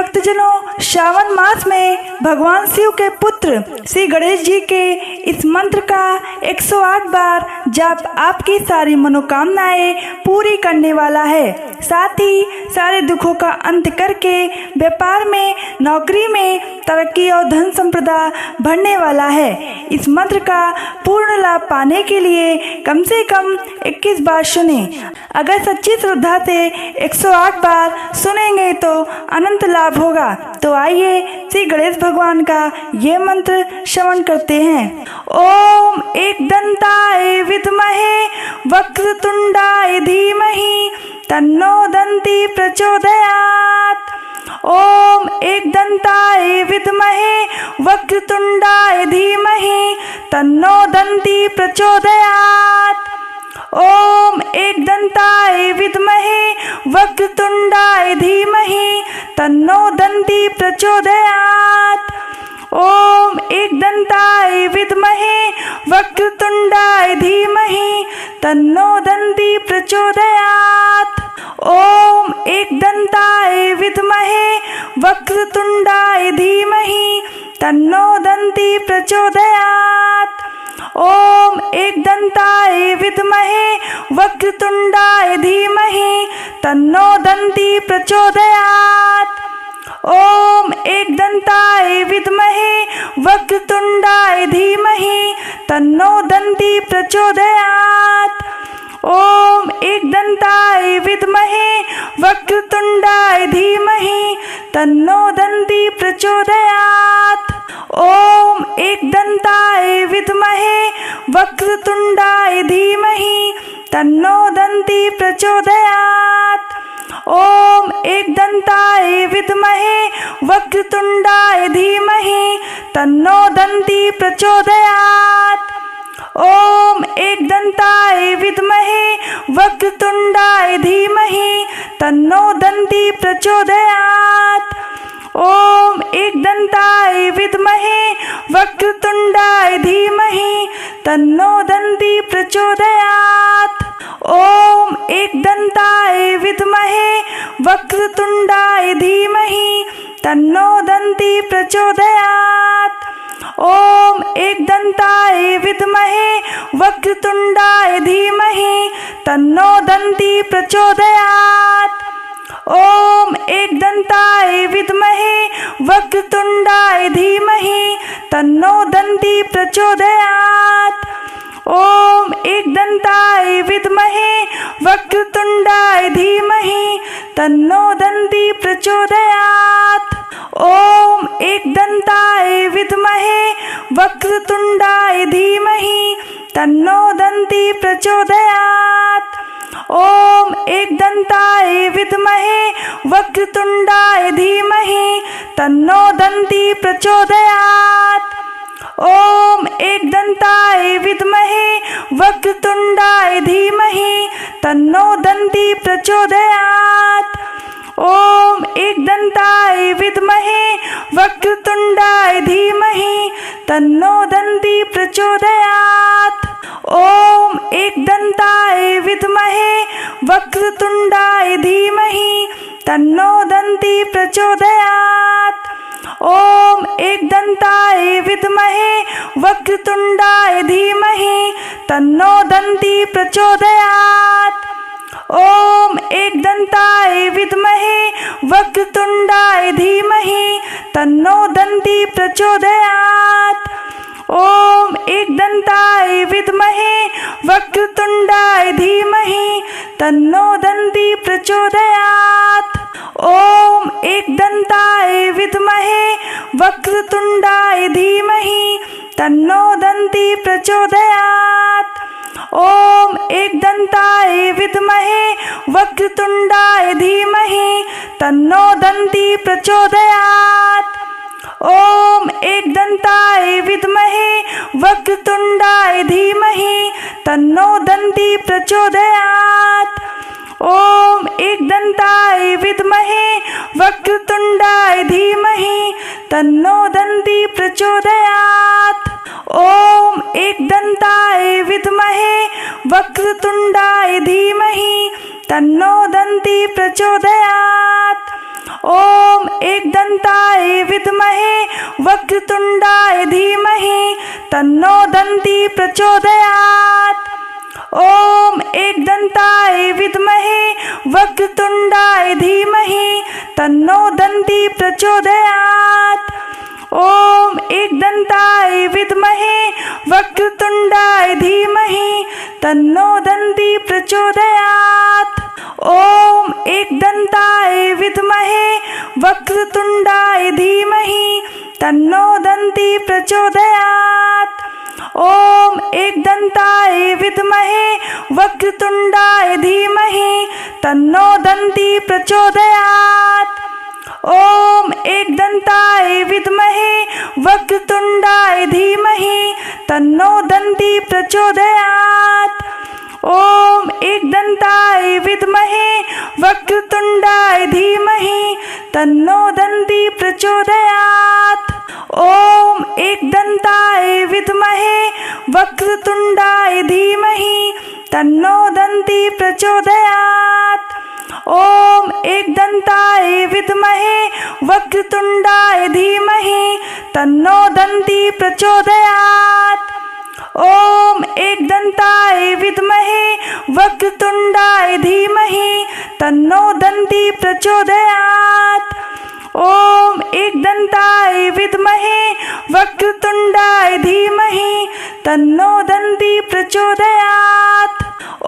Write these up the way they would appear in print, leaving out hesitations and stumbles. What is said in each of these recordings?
भक्तजनों, श्रावण मास में भगवान शिव के पुत्र श्री गणेश जी के इस मंत्र का 108 बार जाप आपकी सारी मनोकामनाएं पूरी करने वाला है। साथ ही सारे दुखों का अंत करके व्यापार में, नौकरी में तरक्की और धन संपदा बढ़ने वाला है। इस मंत्र का पूर्ण लाभ पाने के लिए कम से कम 21 बार सुने। अगर सच्ची श्रद्धा से 108 बार सुनेंगे तो अनंत लाभ होगा। तो आइए श्री गणेश भगवान का ये मंत्र श्रवण करते हैं। ओम एकदंताय विद्महे वक्रतुंडाय धीमहि तन्नो दन्ति प्रचोदयात्। ओम एकदंताय विद्महे वक्रतुंडाय धीमहि तन्नो दन्ति प्रचोदयात्। ओम एकदंताय विद्महे वक्रतुंडाय धीमहि तन्नो दन्ति प्रचोदयात्। ओम एकदंताय विद्महे वक्रतुंडाय धीमहि तन्नो दन्ति प्रचोदयात्। ओम एकदंताय विद्महे वक्रतुंडाय धीमहि तन्नो दन्ति प्रचोदयात्। ओम एकदंताय विद्महे वक्रतुंडाय धीमहि तन्नो दन्ति प्रचोदयात्। ओम एकदंताय विद्महे वक्रतुंडाय धीमहि तन्नो दन्ति प्रचोदयात्। ओम एकदंताय विद्महे वक्रतुंडाय धीमहि तन्नो दन्ति प्रचोदयात्। ओम एकदंताय विद्महे वक्रतुंडाय धीमहि तन्नो दन्ति प्रचोदयात्। ओम एकदंताय विद्महे वक्रतुंडाय धीमहि तन्नो दन्ति प्रचोदयात्। ओम एकदंताय विद्महे वक्रतुंडाय धीमहि तन्नो दन्ति प्रचोदयात्। ओम एकदंताय विद्महे वक्रतुंडाय धीमहि तन्नो दन्ति प्रचोदयात्। ओम एकदंताय विद्महे वक्रतुंडाय धीमहि तन्नो दन्ति प्रचोदयात्। ओम एकदंताय विद्महे वक्रतुंडाय धीमहि तन्नो दन्ति प्रचोदयात्। ओम एकदंताय विद्महे वक्रतुंडाय धीमहि तन्नो दन्ति प्रचोदयात्। ओम एकदंताय विद्महे वक्रतुंडाय धीमहि तन्नो दन्ति प्रचोदयात्। ओम एकदंताय विद्महे वक्रतुंडाय धीमहि तन्नो दन्ति प्रचोदयात्। ओम एकदंताय विद्महे वक्रतुंडाय धीमहि तन्नो दन्ति प्रचोदयात्। ओम एकदंताय विद्महे वक्रतुंडाय धीमहि तन्नो दन्ति प्रचोदयात्। ओम एकदंताय विद्महे वक्रतुंडाय धीमहि तन्नो दन्ति प्रचोदयात्। ओम एकदंताय विद्महे वक्रतुंडाय धीमहि तन्नो दन्ति प्रचोदयात्। ओम एकदंताय विद्महे वक्रतुंडाय धीमहि तन्नो दन्ति प्रचोदयात्। ओम एकदंताय विद्महे वक्रतुंडाय धीमहि तन्नो दन्ति प्रचोदयात्। ओम एकदंताय विद्महे वक्रतुंडाय धीमहि तन्नो दन्ति प्रचोदयात्। ओम एकदंताय विद्महे वक्रतुंडाय धीमहि तन्नो दन्ति प्रचोदयात्। ओम एकदंताय विद्महे वक्रतुंडाय धीमहि तन्नो दन्ति प्रचोदयात्। ओम एकदंताय विद्महे वक्रतुंडाय धीमहि तन्नो दन्ति प्रचोदयात्। ओम एकदंताय विद्महे वक्रतुंडाय धीमहि तन्नो दन्ति प्रचोदयात्। ओम एकदंताय विद्महे वक्रतुंडाय धीमहि तन्नो दन्ति प्रचोदयात्। ओम एकदंताय विद्महे वक्रतुंडाय धीमहि तन्नो दन्ती प्रचोदयात्। ओम एकदंताय विद्महे वक्रतुंडाय धीमहि तन्नो दन्ती प्रचोदयात्। ओम एकदंताय विद्महे वक्रतुंडाय धीमहि तन्नो दन्ती प्रचोदयात्। ओम एकदंताय विद्महे वक्रतुंडाय धीमहि तन्नो दन्ती प्रचोदयात्। ओम एकदंताय विद्महे वक्रतुंडाय धीमहि तन्नो दन्ती प्रचोदयात्। ओम एकदंताय विद्महे वक्रतुंडाय धीमहि तन्नो दन्ती प्रचोदयात्। ओम एकदंताय विद्महे वक्रतुंडाय धीमहि तन्नो दन्ती प्रचोदयात्। ओम एकदंताय विद्महे वक्रतुंडाय धीमहि तन्नो दन्ती प्रचोदयात्। ओम एकदंताय विद्महे वक्रतुंडाय धीमहि तन्नो दन्ती प्रचोदयात्। ओम एकदंताय विद्महे वक्रतुंडाय धीमहि तन्नो दन्ती प्रचोदयात्। ओम एकदंताय विद्महे वक्रतुंडाय धीमहि तन्नो दन्ती प्रचोदयात्।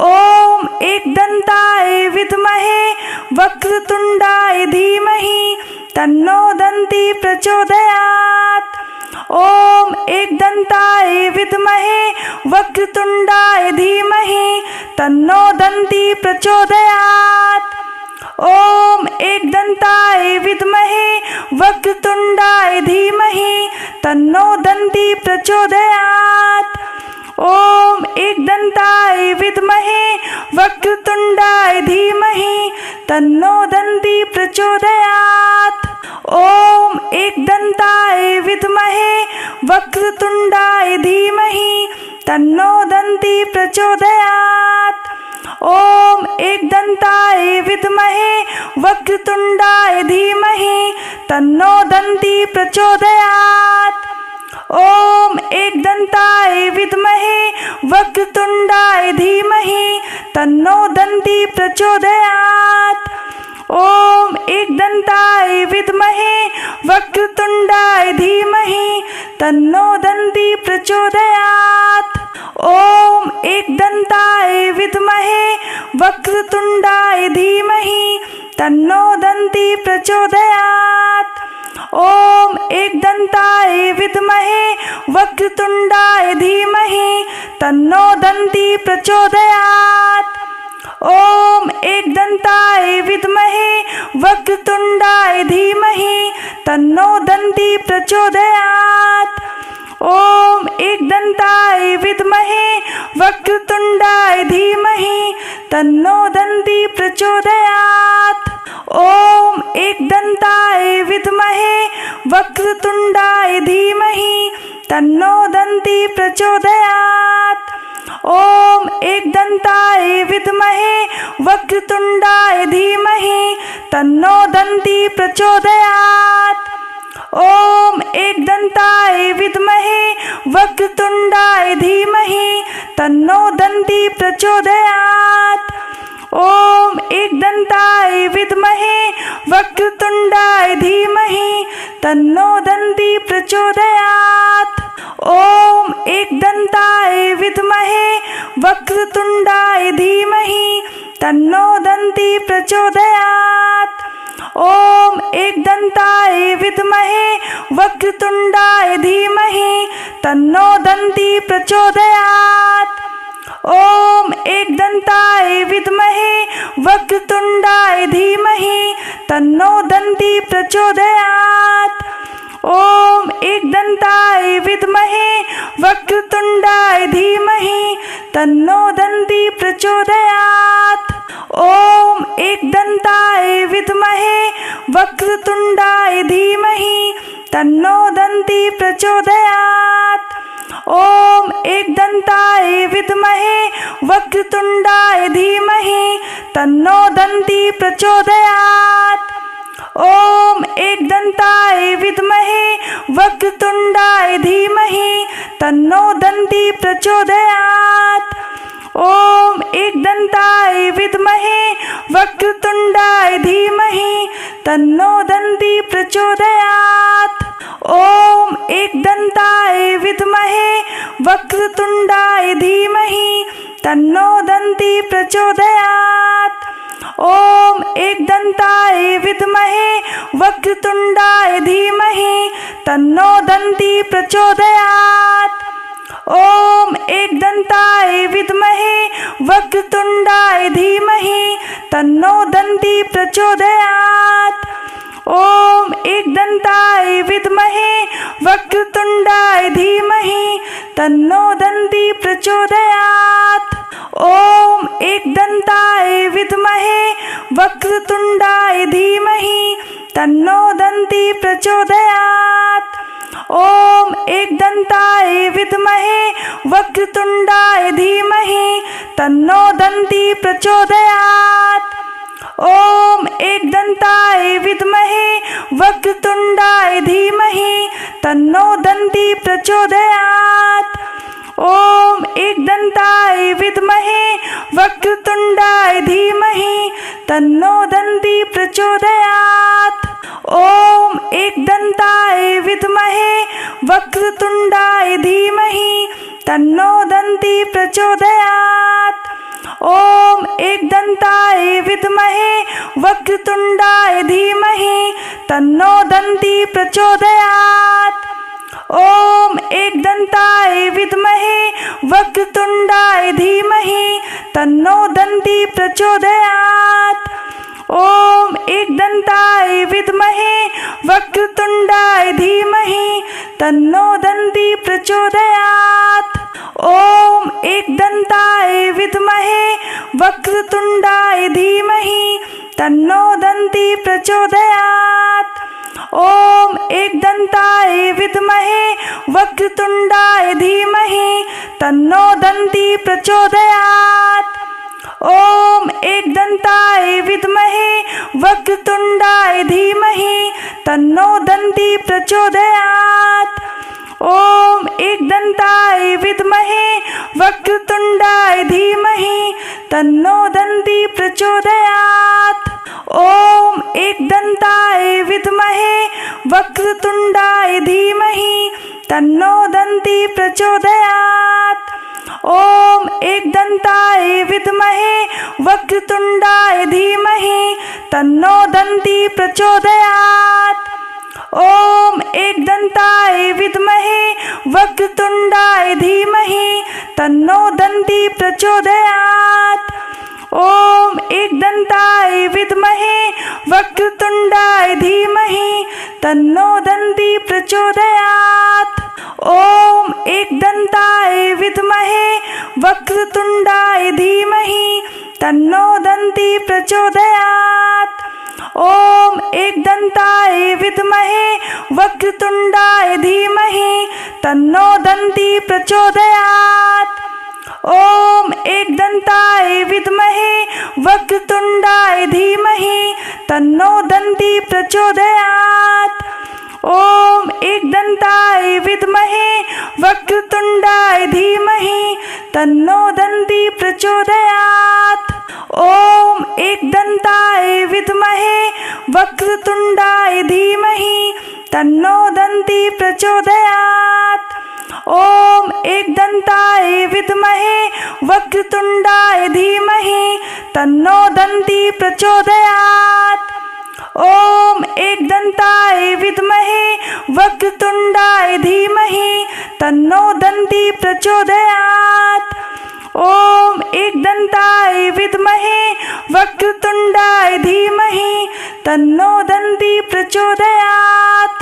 ओम एकदंताय विद्महे वक्रतुंडाय धीमहि तन्नो दन्ती प्रचोदयात्। ओम एकदंताय विद्महे वक्रतुंडाय धीमहि तन्नो दन्ती प्रचोदयात्। ओम एकदंताय विद्महे वक्रतुंडाय धीमहि तन्नो दन्ती प्रचोदयात्। ओम एकदंताय विद्महे वक्रतुंडाय धीमहि तन्नो दन्ती प्रचोदयात्। ओम एकदंताय विद्महे वक्रतुंडाय धीमहि तन्नो दन्ती प्रचोदयात्। ओम एकदंताय विद्महे वक्रतुंडाय धीमहि तन्नो दन्ती प्रचोदयात्। ओम एकदंताय विद्महे वक्रतुंडाय धीमहि तन्नो दन्ती प्रचोदयात्। ओम एकदंताय विद्महे वक्रतुंडाय धीमहि तन्नो दन्ती प्रचोदयात्। ओम एकदंताय विद्महे वक्रतुंडाय धीमहि तन्नो दन्ती प्रचोदयात्। ओम एकदंताय विद्महे वक्रतुंडाय धीमहि तन्नो दन्ती प्रचोदयात्। ओम एकदंताय विद्महे वक्रतुंडाय धीमहि तन्नो दन्ती प्रचोदयात्। ओम एकदंताय विद्महे वक्रतुंडाय धीमहि तन्नो दन्ती प्रचोदयात्। ओम एकदंताय विद्महे वक्रतुंडाय धीमहि तन्नो दन्ती प्रचोदयात्। ओम एकदंताय विद्महे वक्रतुंडाय धीमहि तन्नो दन्ती प्रचोदयात्। ओम एकदंताय विद्महे वक्रतुंडाय धीमहि तन्नो दन्ती प्रचोदयात्। ओम एकदंताय विद्महे वक्रतुंडाय धीमहि तन्नो दन्ती प्रचोदयात्। ओम एकदंताय विद्महे वक्रतुंडाय धीमहि तन्नो दन्ती प्रचोदयात्। ओम एकदंताय विद्महे वक्रतुंडाय धीमहि तन्नो दन्ती प्रचोदयात्। ओम एकदंताय विद्महे वक्रतुंडाय धीमहि तन्नो दन्ती प्रचोदयात्। ओम एकदंताय विद्महे वक्रतुंडाय धीमहि तन्नो दन्ती प्रचोदयात्। ओम एकदंताय विद्महे वक्रतुंडाय धीमहि तन्नो दन्ती प्रचोदयात्। ओम एकदंताय विद्महे वक्रतुंडाय धीमहि तन्नो दन्ती प्रचोदयात्। ॐ एकदन्ताय विद्महे वक्रतुण्डाय धीमहि तन्नो दन्ती प्रचोदयात्। ॐ एकदन्ताय विद्महे वक्रतुण्डाय धीमहि तन्नो दन्ती प्रचोदयात्। ॐ एकदन्ताय विद्महे वक्रतुण्डाय धीमहि तन्नो दन्ती प्रचोदयात्। ॐ एकदन्ताय विद्महे वक्रतुण्डाय धीमहि तन्नो दन्ती प्रचोदयात्। ॐ एकदन्ताय विद्महे वक्रतुण्डाय धीमहि तन्नो दन्ती प्रचोदयात्। ॐ एकदन्ताय विद्महे वक्रतुण्डाय धीमहि तन्नो दन्ती प्रचोदयात्। ॐ एकदन्ताय विद्महे वक्रतुण्डाय धीमहि तन्नो दन्ती प्रचोदयात्। ॐ एकदन्ताय विद्महे वक्रतुण्डाय धीमहि तन्नो दन्ती प्रचोदयात्। ॐ एकदन्ताय विद्महे वक्रतुण्डाय धीमहि तन्नो दन्ती प्रचोदयात्। ॐ एकदन्ताय विद्महे वक्रतुण्डाय धीमहि तन्नो दन्ती प्रचोदयात्। ॐ एकदन्ताय विद्महे वक्रतुण्डाय धीमहि तन्नो दन्ती प्रचोदयात्। ॐ एकदन्ताय विद्महे वक्रतुण्डाय धीमहि तन्नो दन्ती प्रचोदयात्। ॐ एकदन्ताय विद्महे वक्रतुण्डाय धीमहि तन्नो दन्ती प्रचोदयात्। ॐ एकदन्ताय विद्महे वक्रतुण्डाय धीमहि तन्नो दन्ती प्रचोदयात्। ॐ एकदन्ताय विद्महे वक्रतुण्डाय धीमहि तन्नो दन्ती प्रचोदयात्। ॐ एकदन्ताय विद्महे वक्रतुण्डाय धीमहि तन्नो दन्ती प्रचोदयात्। ॐ एकदन्ताय विद्महे वक्रतुण्डाय धीमहि तन्नो दन्ती प्रचोदयात्। ॐ एकदन्ताय विद्महे वक्रतुण्डाय धीमहि तन्नो दन्ती प्रचोदयात्। ॐ एकदन्ताय विद्महे वक्रतुण्डाय धीमहि तन्नो दन्ती प्रचोदयात्। ॐ एकदन्ताय विद्महे वक्रतुण्डाय धीमहि तन्नो दन्ती प्रचोदयात्। ॐ एकदन्ताय विद्महे वक्रतुण्डाय धीमहि तन्नो दन्ती प्रचोदयात्। ॐ एकदन्ताय विद्महे वक्रतुण्डाय धीमहि तन्नो दन्ती प्रचोदयात्। ॐ एकदन्ताय विद्महे वक्रतुण्डाय धीमहि तन्नो दन्ती प्रचोदयात्। ॐ एकदन्ताय विद्महे वक्रतुण्डाय धीमहि तन्नो दन्ती प्रचोदयात्। ॐ एकदन्ताय विद्महे वक्रतुण्डाय धीमहि तन्नो दन्ती प्रचोदयात्। ॐ एकदन्ताय विद्महे वक्रतुण्डाय धीमहि तन्नो दन्ती प्रचोदयात्। ॐ एकदन्ताय विद्महे वक्रतुण्डाय धीमहि तन्नो दन्ती प्रचोदयात्। ॐ एकदन्ताय विद्महे वक्रतुण्डाय धीमहि तन्नो दन्ती प्रचोदयात्। ॐ एकदन्ताय विद्महे वक्रतुण्डाय धीमहि तन्नो दन्ती प्रचोदयात्। ॐ एकदन्ताय विद्महे वक्रतुण्डाय धीमहि तन्नो दन्ती प्रचोदयात्।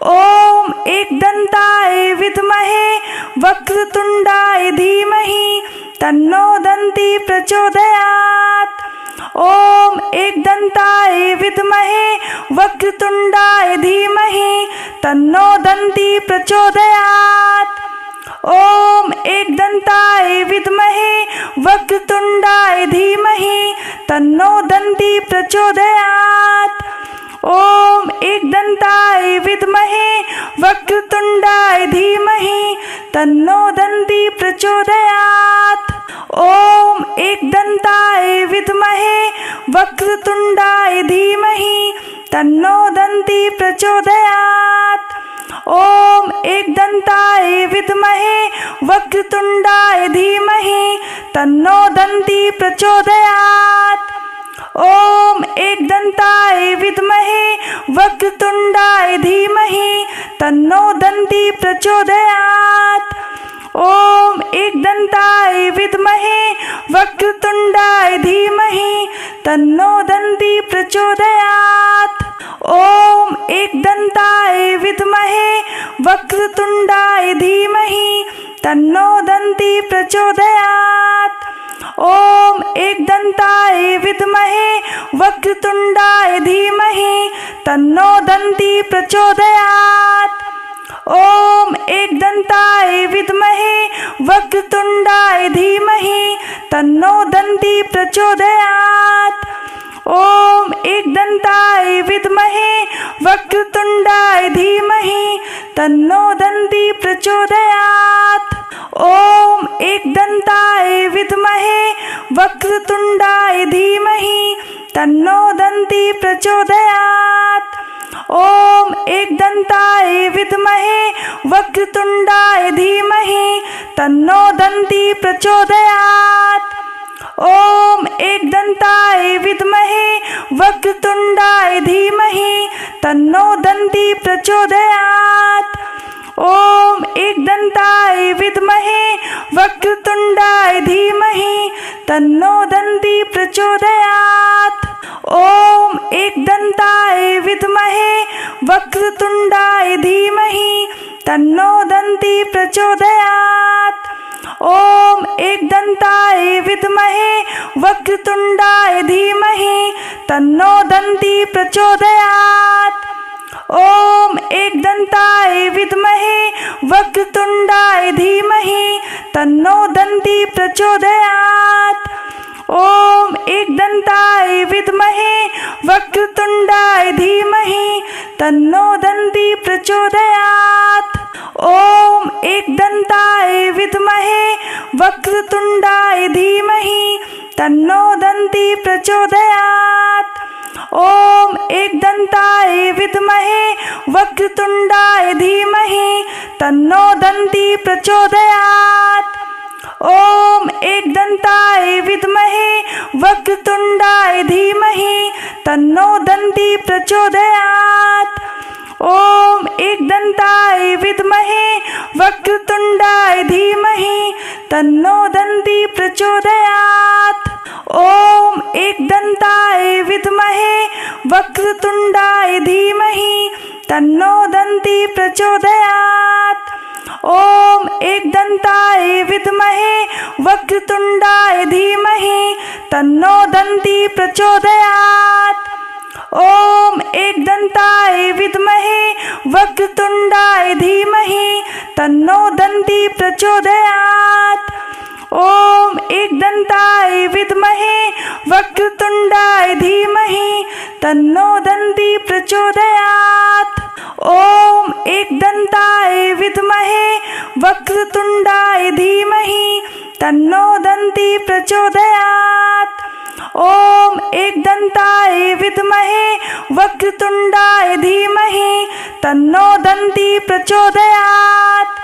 ॐ एकदन्ताय विद्महे वक्रतुण्डाय धीमहि तन्नो दन्ती प्रचोदयात्। ॐ एकदन्ताय विद्महे वक्रतुण्डाय धीमहि तन्नो दन्ती प्रचोदयात्। ॐ एकदन्ताय विद्महे वक्रतुण्डाय धीमहि तन्नो दन्ती प्रचोदयात्। ॐ एकदन्ताय विद्महे वक्रतुण्डाय धीमहि तन्नो दन्ती प्रचोदयात्। ॐ एकदन्ताय विद्महे वक्रतुण्डाय धीमहि तन्नो दन्ती प्रचोदयात्। ॐ एकदन्ताय विद्महे वक्रतुण्डाय धीमहि तन्नो दन्ती प्रचोदयात्। ॐ एकदन्ताय विद्महे वक्रतुण्डाय धीमहि तन्नो दन्ती प्रचोदयात्। ॐ एकदन्ताय विद्महे वक्रतुण्डाय धीमहि तन्नो दन्ती प्रचोदयात्। ॐ एकदन्ताय विद्महे वक्रतुण्डाय धीमहि तन्नो दन्ती प्रचोदयात्। ॐ एकदन्ताय विद्महे वक्रतुण्डाय धीमहि तन्नो दन्ती प्रचोदयात्। ॐ एकदन्ताय विद्महे वक्रतुण्डाय धीमहि तन्नो दन्ती प्रचोदयात्। ॐ एकदन्ताय विद्महे वक्रतुण्डाय धीमहि तन्नो दन्ती प्रचोदयात्। ॐ एकदन्ताय विद्महे वक्रतुण्डाय धीमहि तन्नो दन्ती प्रचोदयात्। ॐ एकदन्ताय विद्महे वक्रतुण्डाय धीमहि तन्नो दन्ती प्रचोदयात्। ॐ एकदन्ताय विद्महे वक्रतुण्डाय धीमहि तन्नो दन्ती प्रचोदयात्। ॐ एकदन्ताय विद्महे वक्रतुण्डाय धीमहि तन्नो दन्ती प्रचोदयात्। ॐ एकदन्ताय विद्महे वक्रतुण्डाय धीमहि तन्नो दन्ती प्रचोदयात्। ॐ एकदन्ताय विद्महे वक्रतुण्डाय धीमहि तन्नो दन्ती प्रचोदयात्। ॐ एकदन्ताय विद्महे वक्रतुण्डाय धीमहि तन्नो दन्ती प्रचोदयात्। ॐ एकदन्ताय विद्महे वक्रतुण्डाय धीमहि तन्नो दन्ती प्रचोदयात्। ॐ एकदन्ताय विद्महे वक्रतुण्डाय धीमहि तन्नो दन्ती प्रचोदयात्। ॐ एकदन्ताय विद्महे वक्रतुण्डाय धीमहि तन्नो दन्ती प्रचोदयात्। ॐ एकदन्ताय विद्महे वक्रतुण्डाय धीमहि तन्नो दन्ती प्रचोदयात्। ॐ एकदन्ताय विद्महे वक्रतुण्डाय धीमहि तन्नो दन्ती प्रचोदयात्। ॐ एकदन्ताय विद्महे वक्रतुण्डाय धीमहि तन्नो दन्ती प्रचोदयात्। ॐ एकदन्ताय विद्महे वक्रतुण्डाय धीमहि तन्नो दन्ती प्रचोदयात्। ॐ एकदन्ताय विद्महे वक्रतुण्डाय धीमहि तन्नो दन्ती प्रचोदयात्। ॐ एकदन्ताय विद्महे वक्रतुण्डाय धीमहि तन्नो दन्ती प्रचोदयात्। ॐ एकदन्ताय विद्महे वक्रतुण्डाय धीमहि तन्नो दन्ती प्रचोदयात्। ॐ एकदन्ताय विद्महे वक्रतुण्डाय धीमहि तन्नो दन्ती प्रचोदयात्।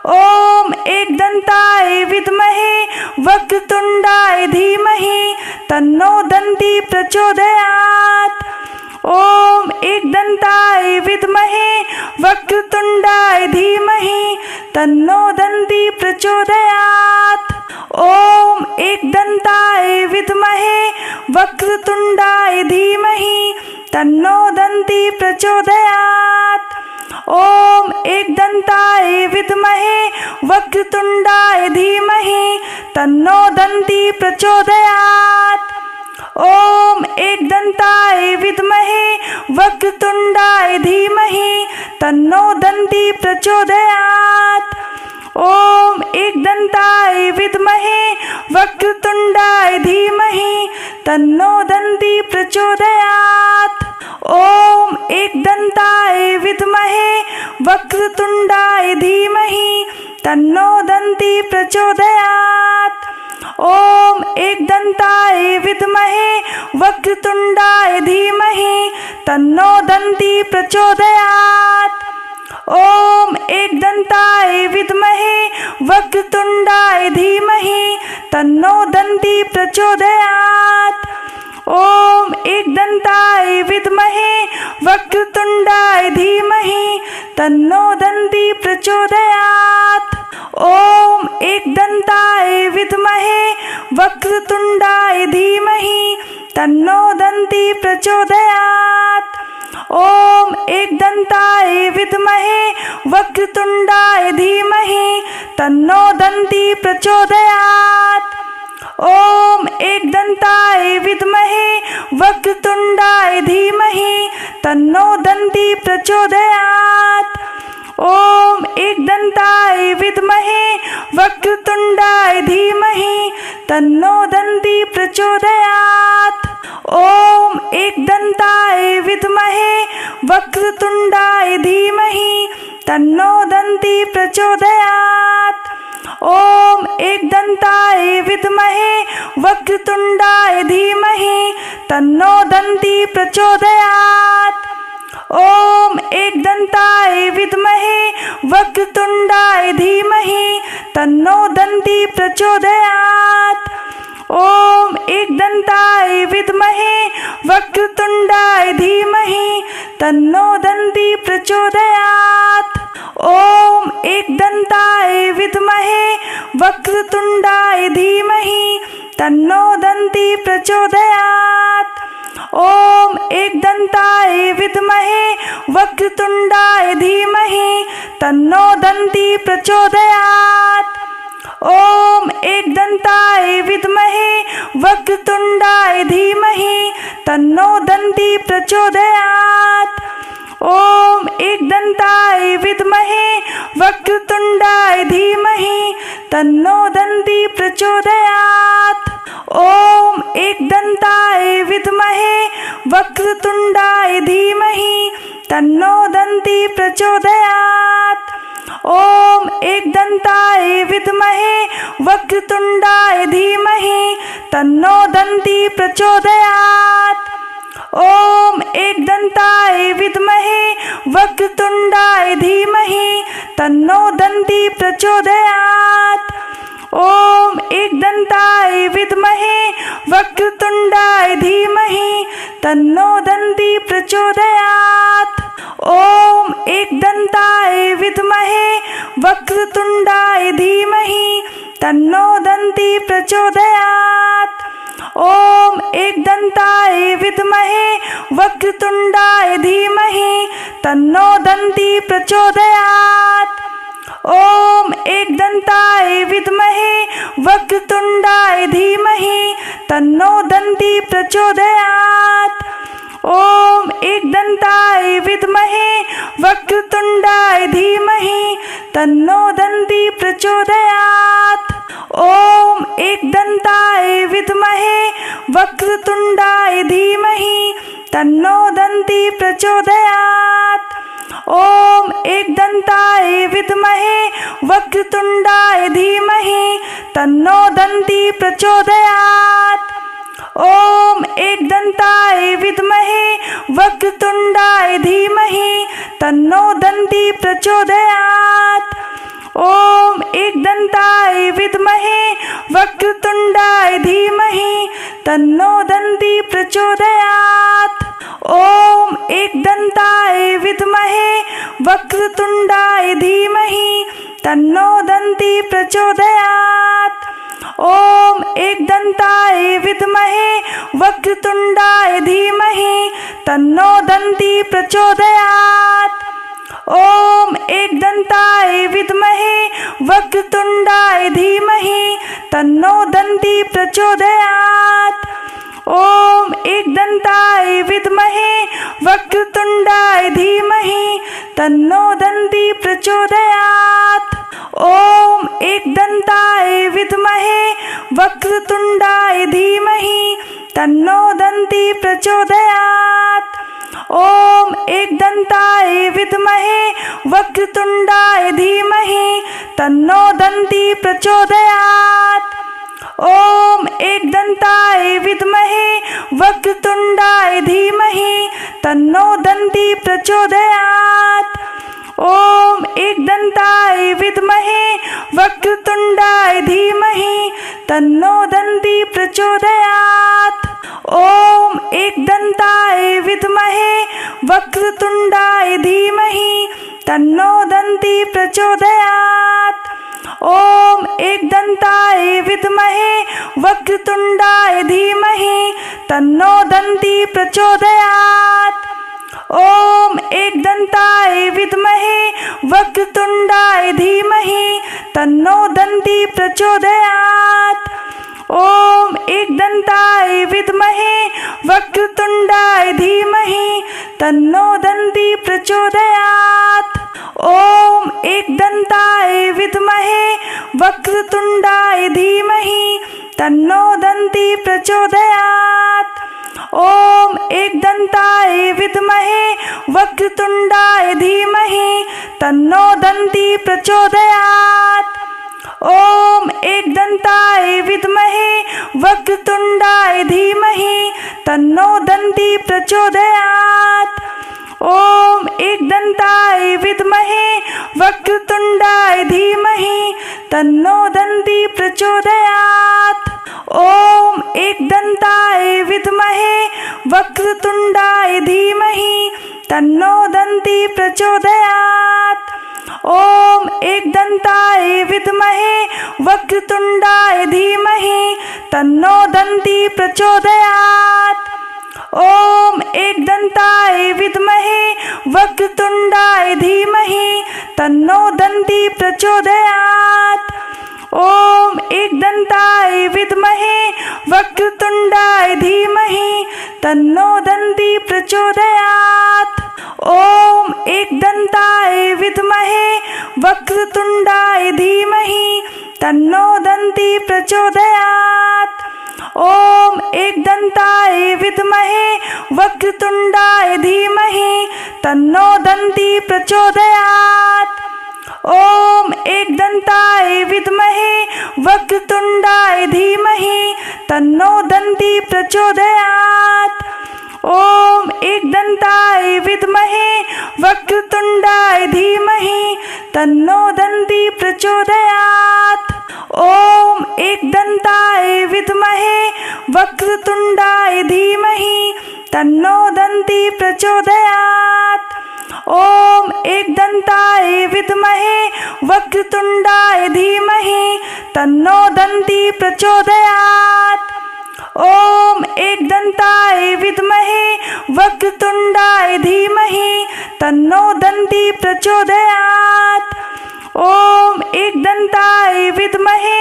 ॐ एकदन्ताय विद्महे वक्रतुण्डाय धीमहि तन्नो दन्ती प्रचोदयात्। ॐ एकदन्ताय विद्महे वक्रतुण्डाय धीमहि तन्नो दन्ती प्रचोदयात्। ॐ एकदन्ताय विद्महे वक्रतुण्डाय धीमहि तन्नो दन्ती प्रचोदयात्। ॐ एकदन्ताय विद्महे वक्रतुण्डाय धीमहि तन्नो दन्ती प्रचोदयात्। ॐ एकदन्ताय विद्महे वक्रतुण्डाय धीमहि तन्नो दन्ती प्रचोदयात्। ॐ एकदन्ताय विद्महे वक्रतुण्डाय धीमहि तन्नो दन्ती प्रचोदयात्। ॐ एकदन्ताय विद्महे वक्रतुण्डाय धीमहि तन्नो दन्ती प्रचोदयात्। ॐ एकदन्ताय विद्महे वक्रतुण्डाय धीमहि तन्नो दन्ती प्रचोदयात्। ॐ एकदन्ताय विद्महे वक्रतुण्डाय धीमहि तन्नो दन्ती प्रचोदयात्। ॐ एकदन्ताय विद्महे वक्रतुण्डाय धीमहि तन्नो दन्ती प्रचोदयात्। ॐ एकदन्ताय विद्महे वक्रतुण्डाय धीमहि तन्नो दन्ती प्रचोदयात्। ॐ एकदन्ताय विद्महे वक्रतुण्डाय धीमहि तन्नो दन्ती प्रचोदयात्। ॐ एकदन्ताय विद्महे वक्रतुण्डाय धीमहि तन्नो दन्ती प्रचोदयात्। ॐ एकदन्ताय विद्महे वक्रतुण्डाय धीमहि तन्नो दन्ती प्रचोदयात्। ॐ एकदन्ताय विद्महे वक्रतुण्डाय धीमहि तन्नो दन्ती प्रचोदयात्। ॐ एकदन्ताय विद्महे वक्रतुण्डाय धीमहि तन्नो दन्ती प्रचोदयात्। ॐ एकदन्ताय विद्महे वक्रतुण्डाय धीमहि तन्नो दन्ती प्रचोदयात्। ॐ एकदन्ताय विद्महे वक्रतुण्डाय धीमहि तन्नो दन्ती प्रचोदयात्। ॐ एकदन्ताय विद्महे वक्रतुण्डाय धीमहि तन्नो दन्ती प्रचोदयात्। ॐ एकदन्ताय विद्महे वक्रतुण्डाय धीमहि तन्नो दन्ती प्रचोदयात्। ॐ एकदन्ताय विद्महे वक्रतुण्डाय धीमहि तन्नो दन्ती प्रचोदयात्। ॐ एकदन्ताय विद्महे वक्रतुण्डाय धीमहि तन्नो दन्ती प्रचोदयात्। ॐ एकदन्ताय विद्महे वक्रतुण्डाय धीमहि तन्नो दन्ती प्रचोदयात्। ॐ एकदन्ताय विद्महे वक्रतुण्डाय धीमहि तन्नो दन्ती प्रचोदयात्। ॐ एकदन्ताय विद्महे वक्रतुण्डाय धीमहि तन्नो दन्ती प्रचोदयात्। ॐ एकदन्ताय विद्महे वक्रतुण्डाय धीमहि तन्नो दन्ती प्रचोदयात्। ॐ एकदन्ताय विद्महे वक्रतुण्डाय धीमहि तन्नो दन्ती प्रचोदयात्। ॐ एकदन्ताय विद्महे वक्रतुण्डाय धीमहि तन्नो दन्ती प्रचोदयात्। ॐ एकदन्ताय विद्महे वक्रतुण्डाय धीमहि तन्नो दन्ती प्रचोदयात्। ॐ एकदन्ताय विद्महे वक्रतुण्डाय धीमहि तन्नो दन्ती प्रचोदयात्। ॐ एकदन्ताय विद्महे वक्रतुण्डाय धीमहि तन्नो दन्ती प्रचोदयात्। ॐ एकदन्ताय विद्महे वक्रतुण्डाय धीमहि तन्नो दन्ती प्रचोदयात्। ॐ एकदन्ताय विद्महे वक्रतुण्डाय धीमहि तन्नो दन्ती प्रचोदयात्। ॐ एकदन्ताय विद्महे वक्रतुण्डाय धीमहि तन्नो दन्ती प्रचोदयात्। ॐ एकदन्ताय विद्महे वक्रतुण्डाय धीमहि तन्नो दन्ती प्रचोदयात्। ॐ एकदन्ताय विद्महे वक्रतुण्डाय धीमहि तन्नो दन्ती प्रचोदयात्। ॐ एकदन्ताय विद्महे वक्रतुण्डाय धीमहि तन्नो दन्ती प्रचोदयात्। ॐ एकदन्ताय विद्महे वक्रतुण्डाय धीमहि तन्नो दन्ती प्रचोदयात्। ॐ एकदन्ताय विद्महे वक्रतुण्डाय धीमहि तन्नो दन्ती प्रचोदयात्। ॐ एकदन्ताय विद्महे वक्रतुण्डाय धीमहि तन्नो दन्ती प्रचोदयात्। ॐ एकदन्ताय विद्महे वक्रतुण्डाय धीमहि तन्नो दन्ती प्रचोदयात्। ॐ एकदन्ताय विद्महे वक्रतुण्डाय धीमहि तन्नो दन्ती प्रचोदयात्। ॐ एकदन्ताय विद्महे वक्रतुण्डाय धीमहि तन्नो दन्ती प्रचोदयात्। ॐ एकदन्ताय विद्महे वक्रतुण्डाय धीमहि तन्नो दन्ती प्रचोदयात्। ॐ एकदन्ताय विद्महे वक्रतुण्डाय धीमहि तन्नो दन्ती प्रचोदयात्। ॐ एकदन्ताय विद्महे वक्रतुण्डाय धीमहि तन्नो दन्ती प्रचोदयात्। ॐ एकदन्ताय विद्महे वक्रतुण्डाय धीमहि तन्नो दन्ती प्रचोदयात्। ॐ एकदन्ताय विद्महे वक्रतुण्डाय धीमहि तन्नो दन्ती प्रचोदयात्। ॐ एकदन्ताय विद्महे वक्रतुण्डाय धीमहि तन्नो दन्ती प्रचोदयात्। ॐ एकदन्ताय विद्महे वक्रतुण्डाय धीमहि तन्नो दन्ती प्रचोदयात्। ॐ एकदन्ताय विद्महे वक्रतुण्डाय धीमहि तन्नो दन्ती प्रचोदयात्। ॐ एकदन्ताय विद्महे वक्रतुण्डाय धीमहि तन्नो दन्ती प्रचोदयात्। ॐ एकदन्ताय विद्महे वक्रतुण्डाय धीमहि तन्नो दन्ती प्रचोदयात्। ॐ एकदन्ताय विद्महे वक्रतुण्डाय धीमहि तन्नो दन्ती प्रचोदयात्। ॐ एकदन्ताय विद्महे वक्रतुण्डाय धीमहि तन्नो दन्ती प्रचोदयात्। ॐ एकदन्ताय विद्महे वक्रतुण्डाय धीमहि तन्नो दन्ती प्रचोदयात्। ॐ एकदन्ताय विद्महे वक्रतुण्डाय धीमहि तन्नो दन्ती प्रचोदयात्। ॐ एकदन्ताय विद्महे वक्रतुण्डाय धीमहि तन्नो दन्ती प्रचोदयात्। ॐ एकदन्ताय विद्महे वक्रतुण्डाय धीमहि तन्नो दन्ती प्रचोदयात्। ॐ एकदन्ताय विद्महे वक्रतुण्डाय धीमहि तन्नो दन्ती प्रचोदयात्। ॐ एकदन्ताय विद्महे वक्रतुण्डाय धीमहि तन्नो दन्ती प्रचोदयात्। ॐ एकदन्ताय विद्महे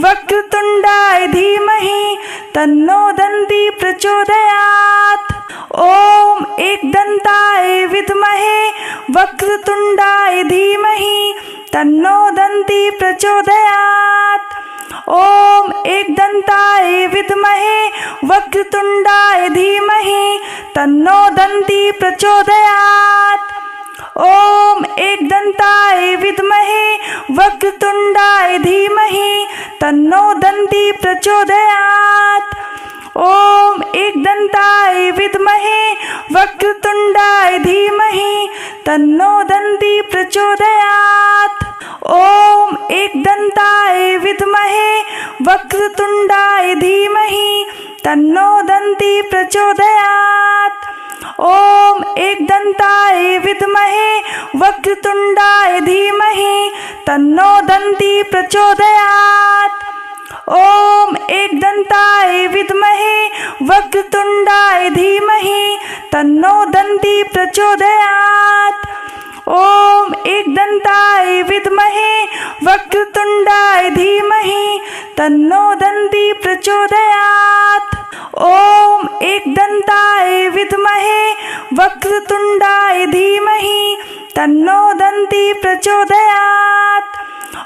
वक्रतुण्डाय धीमहि तन्नो दन्ती प्रचोदयात्। ॐ एकदन्ताय विद्महे वक्रतुण्डाय धीमहि तन्नो दन्ती प्रचोदयात्। ॐ एकदन्ताय विद्महे वक्रतुण्डाय धीमहि तन्नो दन्ती प्रचोदयात्। ॐ एकदन्ताय विद्महे वक्रतुण्डाय धीमहि तन्नो दन्ती प्रचोदयात्। ॐ एकदन्ताय विद्महे वक्रतुण्डाय धीमहि तन्नो दन्ती प्रचोदयात्। ॐ एकदन्ताय विद्महे वक्रतुण्डाय धीमहि तन्नो दन्ती प्रचोदयात्। ॐ एकदन्ताय विद्महे वक्रतुण्डाय धीमहि तन्नो दन्ती प्रचोदयात्। ॐ एकदन्ताय विद्महे वक्रतुण्डाय धीमहि तन्नो दन्ती प्रचोदयात्। ॐ एकदन्ताय विद्महे वक्रतुण्डाय धीमहि तन्नो दन्ती प्रचोदयात्। ॐ एकदन्ताय विद्महे वक्रतुण्डाय धीमहि तन्नो दन्ती प्रचोदयात्।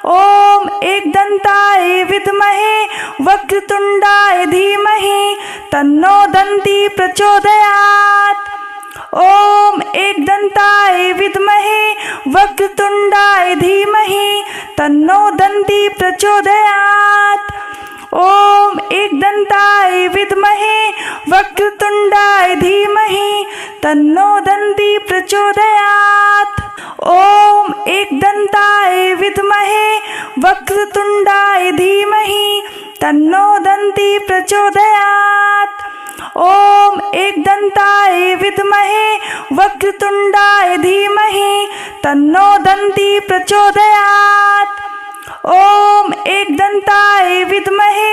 ॐ एकदन्ताय विद्महे वक्रतुण्डाय धीमहि तन्नो दन्ती प्रचोदयात्। ॐ एकदन्ताय विद्महे वक्रतुण्डाय धीमहि तन्नो दन्ती प्रचोदयात्। ॐ एकदन्ताय विद्महे वक्रतुण्डाय धीमहि तन्नो दन्ती प्रचोदयात्। ॐ एकदन्ताय विद्महे वक्रतुण्डाय धीमहि तन्नो दन्ती प्रचोदयात्। ॐ एकदन्ताय विद्महे वक्रतुण्डाय धीमहि तन्नो दन्ती प्रचोदयात्। ॐ एकदन्ताय विद्महे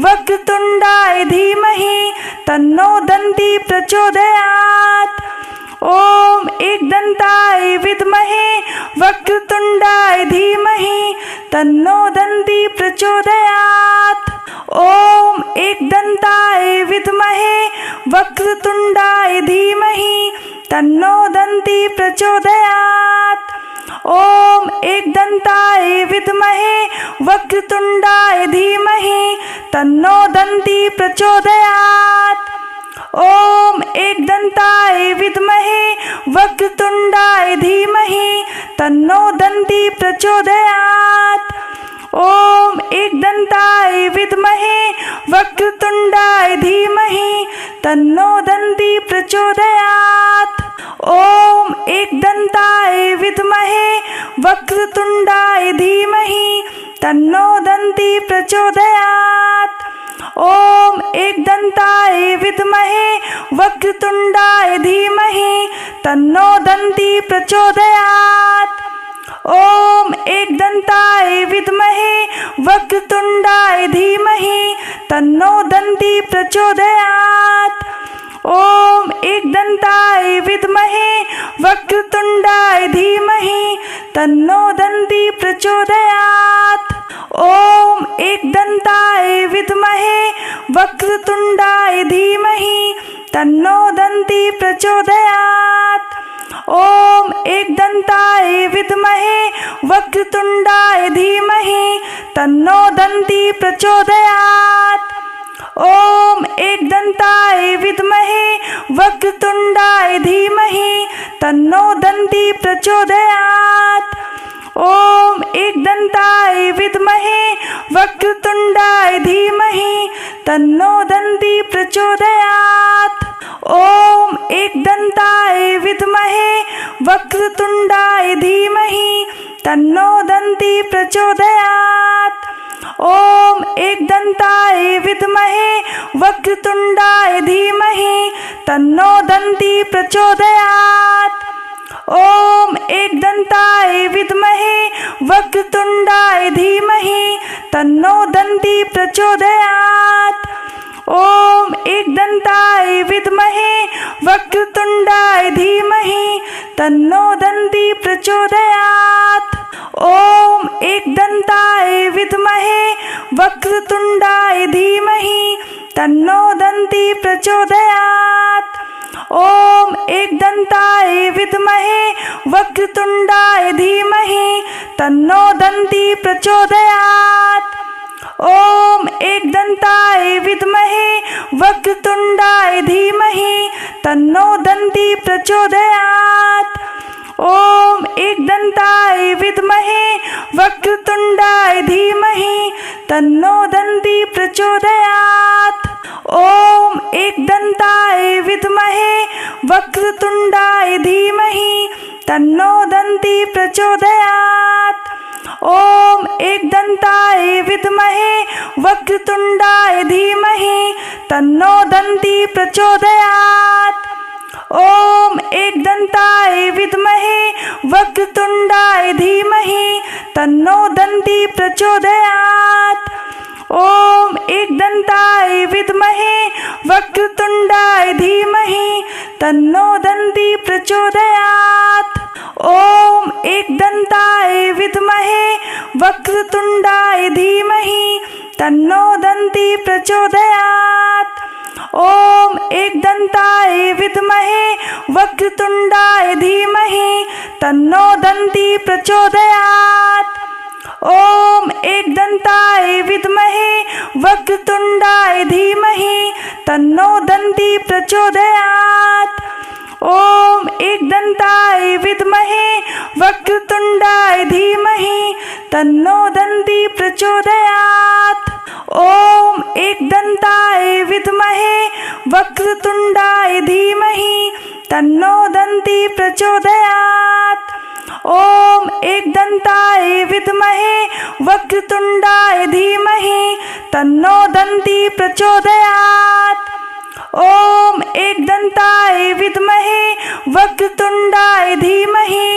वक्रतुण्डाय धीमहि तन्नो दन्ती प्रचोदयात्। ॐ एकदन्ताय विद्महे वक्रतुण्डाय धीमहि तन्नो दन्ती प्रचोदयात्। ॐ एकदन्ताय विद्महे वक्रतुण्डाय धीमहि तन्नो दन्ती प्रचोदयात्। ॐ एकदन्ताय विद्महे वक्रतुण्डाय धीमहि तन्नो दन्ती प्रचोदयात्। ॐ एकदन्ताय विद्महे वक्रतुण्डाय धीमहि तन्नो दन्ती प्रचोदयात्। ॐ एकदन्ताय विद्महे वक्रतुण्डाय धीमहि तन्नो दन्ती प्रचोदयात्। ॐ एकदन्ताय विद्महे वक्रतुण्डाय धीमहि तन्नो दन्ती प्रचोदयात्। ॐ एकदन्ताय विद्महे वक्रतुण्डाय धीमहि तन्नो दन्ती प्रचोदयात्। ॐ एकदन्ताय विद्महे वक्रतुण्डाय धीमहि तन्नो दन्ती प्रचोदयात्। ॐ एकदन्ताय विद्महे वक्रतुण्डाय धीमहि तन्नो दन्ती प्रचोदयात्। ॐ एकदन्ताय विद्महे वक्रतुण्डाय धीमहि तन्नो दन्ती प्रचोदयात्। ॐ एकदन्ताय विद्महे वक्रतुण्डाय धीमहि तन्नो दन्ती प्रचोदयात्। ॐ एकदन्ताय विद्महे वक्रतुण्डाय धीमहि तन्नो दन्ती प्रचोदयात्। ॐ एकदन्ताय विद्महे वक्रतुण्डाय धीमहि तन्नो दन्ती प्रचोदयात्। ॐ एकदन्ताय विद्महे वक्रतुण्डाय धीमहि तन्नो दन्ती प्रचोदयात्। ॐ एकदन्ताय विद्महे वक्रतुण्डाय धीमहि तन्नो दन्ती प्रचोदयात्। ॐ एकदन्ताय विद्महे वक्रतुण्डाय धीमहि तन्नो दन्ती प्रचोदयात्। ॐ एकदन्ताय विद्महे वक्रतुण्डाय धीमहि तन्नो दन्ती प्रचोदयात्। ॐ एकदन्ताय विद्महे वक्रतुण्डाय धीमहि तन्नो दन्ती प्रचोदयात्। ॐ एकदन्ताय विद्महे वक्रतुण्डाय धीमहि तन्नो दन्ती प्रचोदयात्। ॐ एकदन्ताय विद्महे वक्रतुण्डाय धीमहि तन्नो दन्ती प्रचोदयात्। ॐ एकदन्ताय विद्महे वक्रतुण्डाय धीमहि तन्नो दन्ती प्रचोदयात्। ॐ एकदन्ताय विद्महे वक्रतुण्डाय धीमहि तन्नो दन्ती प्रचोदयात्। ॐ एकदन्ताय विद्महे वक्रतुण्डाय धीमहि तन्नो दन्ती प्रचोदयात्। ॐ एकदन्ताय विद्महे वक्रतुण्डाय धीमहि तन्नो दन्ती प्रचोदयात्। ॐ एकदन्ताय विद्महे वक्रतुण्डाय धीमहि तन्नो दन्ती प्रचोदयात्। ॐ एकदन्ताय विद्महे वक्रतुण्डाय धीमहि तन्नो दन्ती प्रचोदयात्। ॐ एकदन्ताय विद्महे वक्रतुण्डाय धीमहि तन्नो दन्ती प्रचोदयात्। ॐ एकदन्ताय विद्महे वक्रतुण्डाय धीमहि तन्नो दन्ती प्रचोदयात्। ॐ एकदन्ताय विद्महे वक्रतुण्डाय धीमहि तन्नो दन्ती प्रचोदयात्। ॐ एकदन्ताय विद्महे वक्रतुण्डाय धीमहि तन्नो दन्ती प्रचोदयात्। ॐ एकदन्ताय विद्महे वक्रतुण्डाय धीमहि तन्नो दन्ती प्रचोदयात्। ॐ एकदन्ताय विद्महे वक्रतुण्डाय धीमहि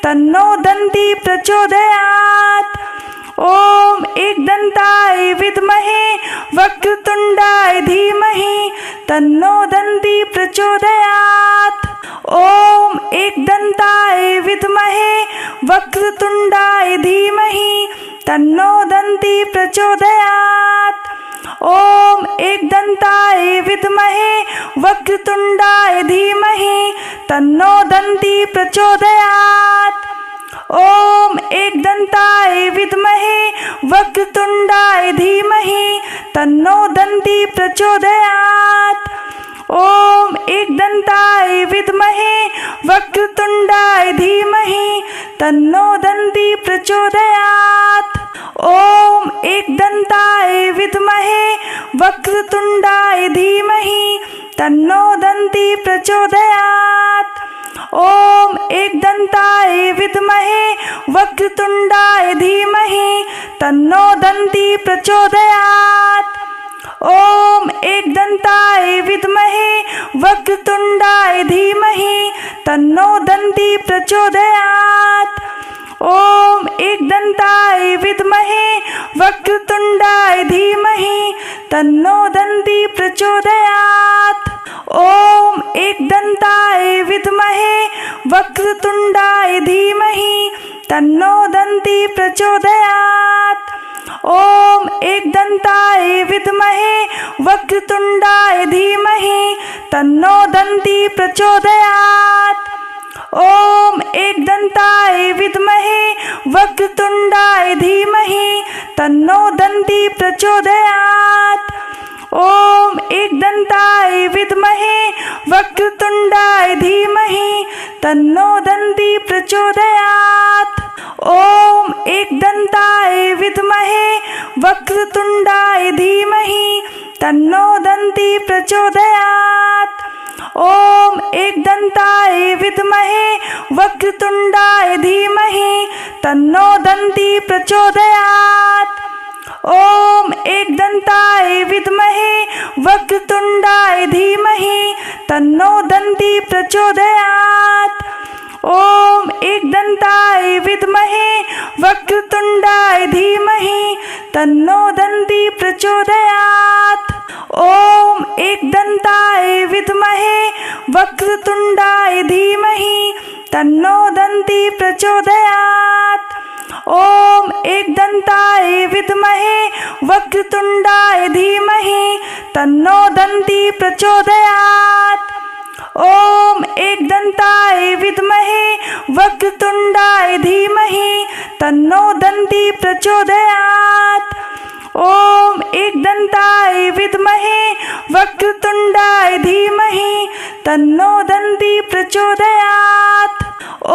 तन्नो दन्ती प्रचोदयात्। ॐ एकदन्ताय विद्महे वक्रतुण्डाय धीमहि तन्नो दन्ती प्रचोदयात्। ॐ एकदन्ताय विद्महे वक्रतुण्डाय धीमहि तन्नो दन्ती प्रचोदयात्। ॐ एकदन्ताय विद्महे वक्रतुण्डाय धीमहि तन्नो दन्ती प्रचोदयात्। ॐ एकदन्ताय विद्महे वक्रतुण्डाय धीमहि तन्नो दन्ती प्रचोदयात्। ॐ एकदन्ताय विद्महे वक्रतुण्डाय धीमहि तन्नो दन्ती प्रचोदयात्। ॐ एकदन्ताय विद्महे वक्रतुण्डाय धीमहि तन्नो दन्ती प्रचोदयात्। ॐ एकदन्ताय विद्महे वक्रतुण्डाय धीमहि तन्नो दन्ती प्रचोदयात्। ॐ एकदन्ताय विद्महे वक्रतुण्डाय धीमहि तन्नो दन्ती प्रचोदयात्। ॐ एकदन्ताय विद्महे वक्रतुण्डाय धीमहि तन्नो दन्ती प्रचोदयात्। ॐ एकदन्ताय विद्महे वक्रतुण्डाय धीमहि तन्नो दन्ती प्रचोदयात्। ॐ एकदन्ताय विद्महे वक्रतुण्डाय धीमहि तन्नो दन्ती प्रचोदयात्। ॐ एकदन्ताय विद्महे वक्रतुण्डाय धीमहि तन्नो दन्ती प्रचोदयात्। ॐ एकदन्ताय विद्महे वक्रतुण्डाय धीमहि तन्नो दन्ती प्रचोदयात्। ॐ एकदन्ताय विद्महे वक्रतुण्डाय धीमहि तन्नो दन्ती प्रचोदयात्। ॐ एकदन्ताय विद्महे वक्रतुण्डाय धीमहि तन्नो दन्ती प्रचोदयात्। ॐ एकदन्ताय विद्महे वक्रतुण्डाय धीमहि तन्नो दन्ती प्रचोदयात्। ॐ एकदन्ताय विद्महे वक्रतुण्डाय धीमहि तन्नो दन्ती प्रचोदयात्। ॐ एकदन्ताय विद्महे वक्रतुण्डाय धीमहि तन्नो दन्ती प्रचोदयात्। ॐ एकदन्ताय विद्महे वक्रतुण्डाय धीमहि तन्नो दन्ती प्रचोदयात्। ॐ एकदन्ताय विद्महे वक्रतुण्डाय धीमहि तन्नो दन्ती प्रचोदयात्। ॐ एकदन्ताय विद्महे वक्रतुण्डाय धीमहि तन्नो दन्ती प्रचोदयात्।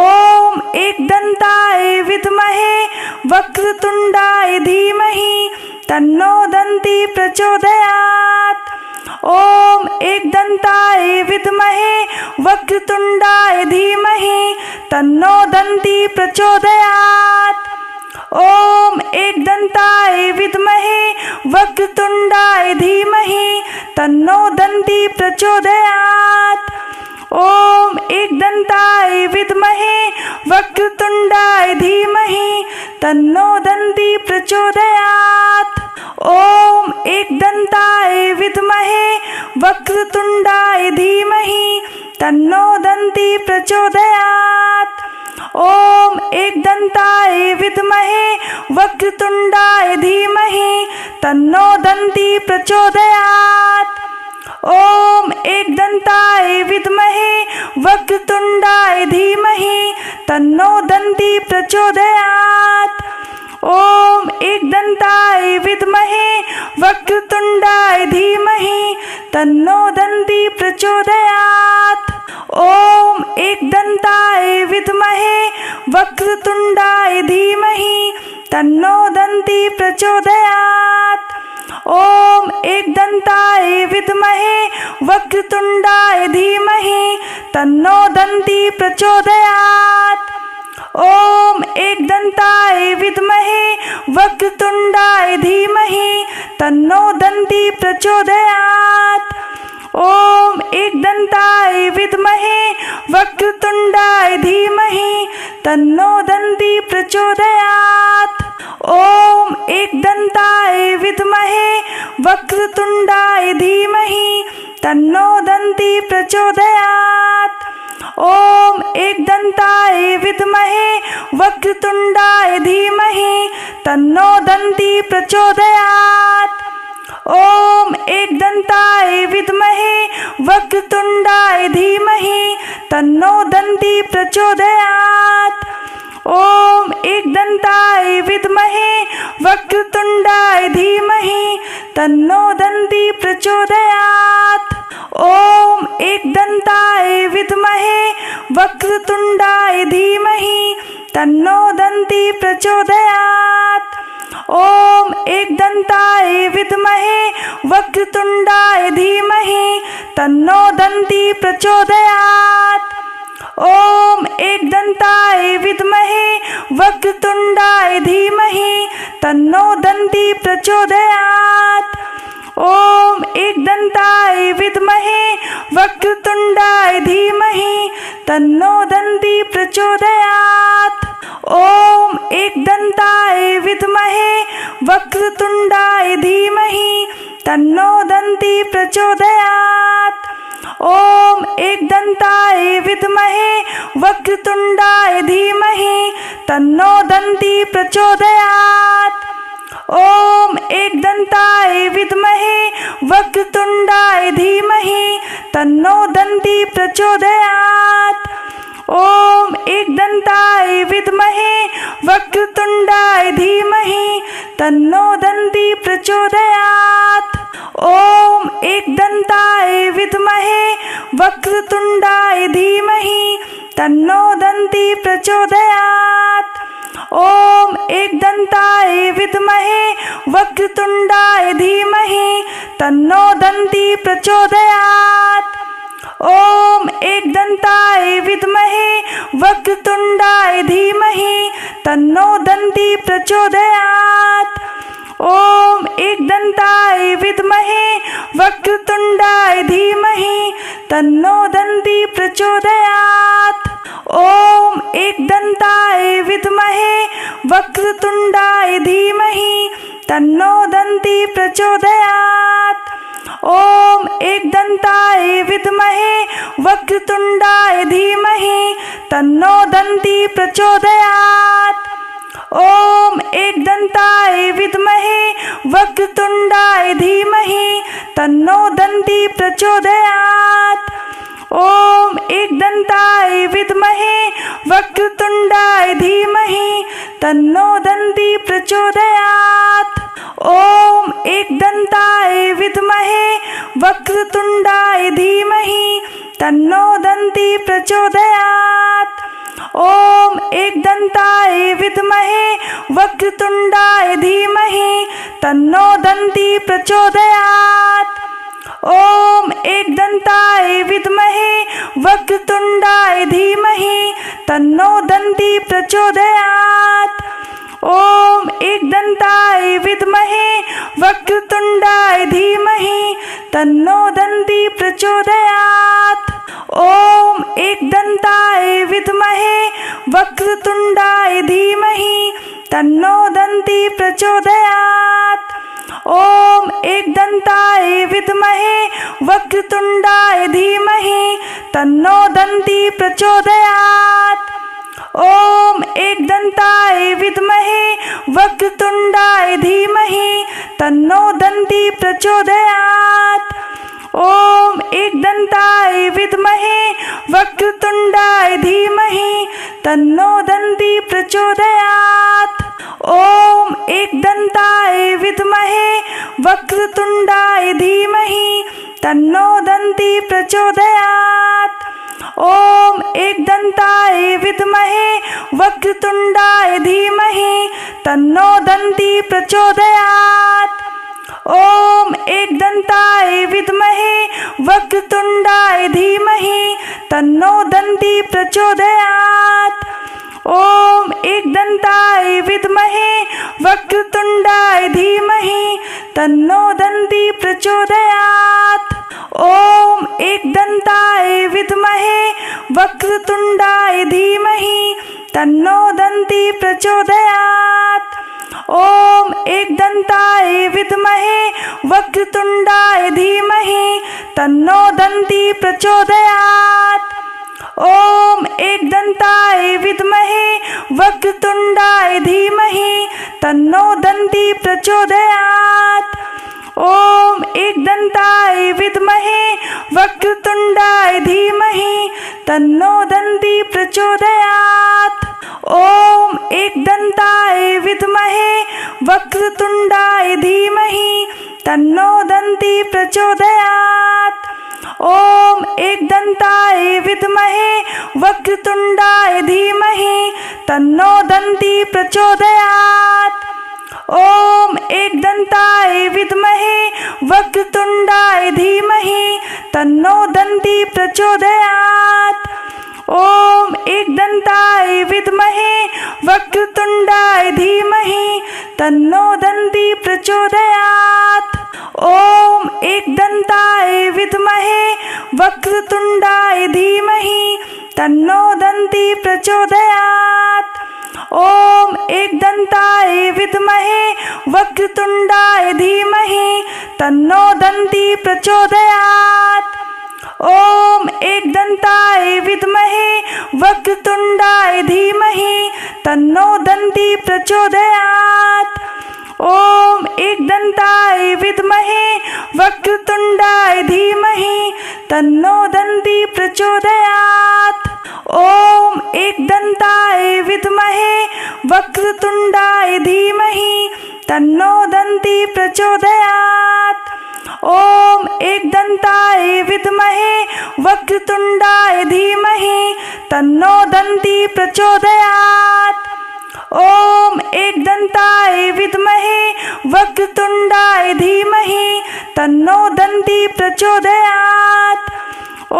ॐ एकदन्ताय विद्महे वक्रतुण्डाय धीमहि तन्नो दन्ती प्रचोदयात्। ॐ एकदन्ताय विद्महे वक्रतुण्डाय धीमहि तन्नो दन्ती प्रचोदयात्। ॐ एकदन्ताय विद्महे वक्रतुण्डाय धीमहि तन्नो दन्ती प्रचोदयात्। ॐ एकदन्ताय विद्महे वक्रतुण्डाय धीमहि तन्नो दन्ती प्रचोदयात्। ॐ एकदन्ताय विद्महे वक्रतुण्डाय धीमहि तन्नो दन्ती प्रचोदयात्। ॐ एकदन्ताय विद्महे वक्रतुण्डाय धीमहि तन्नो दन्ती प्रचोदयात्। ॐ एकदन्ताय विद्महे वक्रतुण्डाय धीमहि तन्नो दन्ती प्रचोदयात्। ॐ एकदन्ताय विद्महे वक्रतुण्डाय धीमहि तन्नो दन्ती प्रचोदयात्। ॐ एकदन्ताय वक्रतुण्डाय धीमहि तन्नो दन्ती प्रचोदयात्। ॐ एकदन्ताय विद्महे वक्रतुण्डाय धीमहि तन्नो दन्ती प्रचोदयात्। ॐ एकदन्ताय विद्महे वक्रतुण्डाय धीमहि तन्नो दन्ती प्रचोदयात्। ॐ एकदन्ताय विद्महे वक्रतुण्डाय धीमहि तन्नो दन्ती प्रचोदयात्। ॐ एकदन्ताय विद्महे वक्रतुण्डाय धीमहि तन्नो दन्ती प्रचोदयात्। ॐ एकदन्ताय विद्महे वक्रतुण्डाय धीमहि तन्नो दन्ती प्रचोदयात्। ॐ एकदन्ताय विद्महे वक्रतुण्डाय धीमहि तन्नो दन्ती प्रचोदयात्। ॐ एकदन्ताय विद्महे वक्रतुण्डाय धीमहि तन्नो दन्ती प्रचोदयात्। ॐ एकदन्ताय विद्महे वक्रतुण्डाय धीमहि तन्नो दन्ती प्रचोदयात्। ॐ एकदन्ताय विद्महे वक्रतुण्डाय धीमहि तन्नो दन्ती प्रचोदयात्। ॐ एकदन्ताय विद्महे वक्रतुण्डाय धीमहि तन्नो दन्ती प्रचोदयात्। ॐ एकदन्ताय विद्महे वक्रतुण्डाय धीमहि तन्नो दन्ती प्रचोदयात्। ॐ एकदन्ताय विद्महे वक्रतुण्डाय धीमहि तन्नो दन्ती प्रचोदयात्। ॐ एकदन्ताय विद्महे वक्रतुण्डाय धीमहि तन्नो दन्ती प्रचोदयात्। ॐ एकदन्ताय विद्महे वक्रतुण्डाय धीमहि तन्नो दन्ती प्रचोदयात्। ॐ एकदन्ताय विद्महे वक्रतुण्डाय धीमहि तन्नो दन्ती प्रचोदयात्। ॐ एकदन्ताय विद्महे वक्रतुण्डाय धीमहि तन्नो दन्ती प्रचोदयात्। ॐ एकदन्ताय विद्महे वक्रतुण्डाय धीमहि तन्नो दन्ती प्रचोदयात्। ॐ एकदन्ताय विद्महे वक्रतुण्डाय धीमहि तन्नो दन्ती प्रचोदयात्। ॐ एकदन्ताय विद्महे वक्रतुण्डाय धीमहि तन्नो दन्ती प्रचोदयात्। ॐ एकदन्ताय विद्महे वक्रतुण्डाय धीमहि तन्नो दन्ती प्रचोदयात्। ॐ एकदन्ताय विद्महे वक्रतुण्डाय धीमहि तन्नो दन्ती प्रचोदयात्। ॐ एकदन्ताय विद्महे वक्रतुण्डाय धीमहि तन्नो दन्ती प्रचोदयात्। ॐ एकदन्ताय विद्महे वक्रतुण्डाय धीमहि तन्नो दन्ती प्रचोदयात्। ॐ एकदन्ताय विद्महे वक्रतुण्डाय धीमहि तन्नो दन्ती प्रचोदयात्। ॐ एकदन्ताय विद्महे वक्रतुण्डाय धीमहि तन्नो दन्ती प्रचोदयात्। ॐ एकदन्ताय विद्महे वक्रतुण्डाय धीमहि तन्नो दन्ती प्रचोदयात्। ॐ एकदन्ताय विद्महे वक्रतुण्डाय धीमहि तन्नो दन्ती प्रचोदयात्। ॐ एकदन्ताय विद्महे वक्रतुण्डाय धीमहि तन्नो दन्ती प्रचोदयात्। ॐ एकदन्ताय विद्महे वक्रतुण्डाय धीमहि तन्नो दन्ती प्रचोदयात्। ॐ एकदन्ताय विद्महे वक्रतुण्डाय धीमहि तन्नो दन्ती प्रचोदयात्। ॐ एकदन्ताय विद्महे वक्रतुण्डाय धीमहि तन्नो दन्ती प्रचोदयात्। ॐ एकदन्ताय विद्महे वक्रतुण्डाय धीमहि तन्नो दन्ती प्रचोदयात्। ॐ एकदन्ताय विद्महे वक्रतुण्डाय धीमहि तन्नो दन्ती प्रचोदयात्। ॐ एकदन्ताय विद्महे वक्रतुण्डाय धीमहि तन्नो दन्ती प्रचोदयात्। ॐ एकदन्ताय विद्महे वक्रतुण्डाय धीमहि तन्नो दन्ती प्रचोदयात्। ॐ एकदन्ताय विद्महे वक्रतुण्डाय धीमहि तन्नो दन्ती प्रचोदयात्। ॐ एकदन्ताय विद्महे वक्रतुण्डाय धीमहि तन्नो दन्ती प्रचोदयात्। ॐ एकदन्ताय विद्महे वक्रतुण्डाय धीमहि तन्नो दन्ती प्रचोदयात्। ॐ एकदन्ताय विद्महे वक्रतुण्डाय धीमहि तन्नो दन्ती प्रचोदयात्। ॐ एकदन्ताय विद्महे वक्रतुण्डाय धीमहि तन्नो दन्ती प्रचोदयात्। ॐ एकदन्ताय विद्महे वक्रतुण्डाय धीमहि तन्नो दन्ती प्रचोदयात्। ॐ एकदन्ताय विद्महे वक्रतुण्डाय धीमहि तन्नो दन्ती प्रचोदयात्। ॐ एकदन्ताय विद्महे वक्रतुण्डाय धीमहि तन्नो दन्ती प्रचोदयात्। ॐ एकदन्ताय विद्महे वक्रतुण्डाय धीमहि तन्नो दन्ती प्रचोदयात्। ॐ एकदन्ताय विद्महे वक्रतुण्डाय धीमहि तन्नो दन्ती प्रचोदयात्। ॐ एकदन्ताय विद्महे वक्रतुण्डाय धीमहि तन्नो दन्ती प्रचोदयात्। ॐ एकदन्ताय विद्महे वक्रतुण्डाय धीमहि तन्नो दन्ती प्रचोदयात्। ॐ एकदन्ताय विद्महे वक्रतुण्डाय धीमहि तन्नो दन्ती प्रचोदयात्। ॐ एकदन्ताय विद्महे वक्रतुण्डाय धीमहि तन्नो दन्ती प्रचोदयात्। ॐ एकदन्ताय विद्महे वक्रतुण्डाय धीमहि तन्नो दन्ती प्रचोदयात्।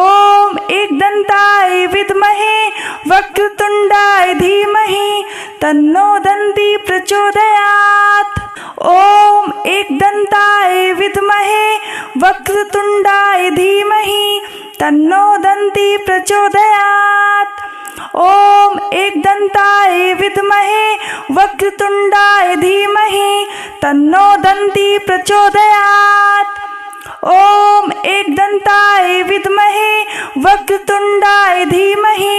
ॐ एकदन्ताय विद्महे वक्रतुण्डाय धीमहि तन्नो दन्ती प्रचोदयात्। ॐ एकदन्ताय विद्महे वक्रतुण्डाय धीमहि तन्नो दन्ती प्रचोदयात्। ॐ एकदन्ताय विद्महे वक्रतुण्डाय धीमहि तन्नो दन्ती प्रचोदयात्। ॐ एकदन्ताय विद्महे वक्रतुण्डाय धीमहि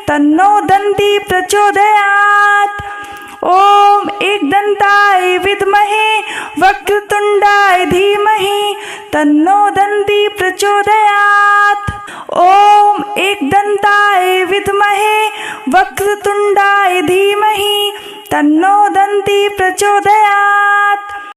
तन्नो दन्ती प्रचोदयात्। ॐ एकदन्ताय विद्महे वक्रतुण्डाय धीमहि तन्नो दन्ती प्रचोदयात्। ॐ एकदन्ताय विद्महे वक्रतुण्डाय धीमहि तन्नो दन्ती प्रचोदयात्।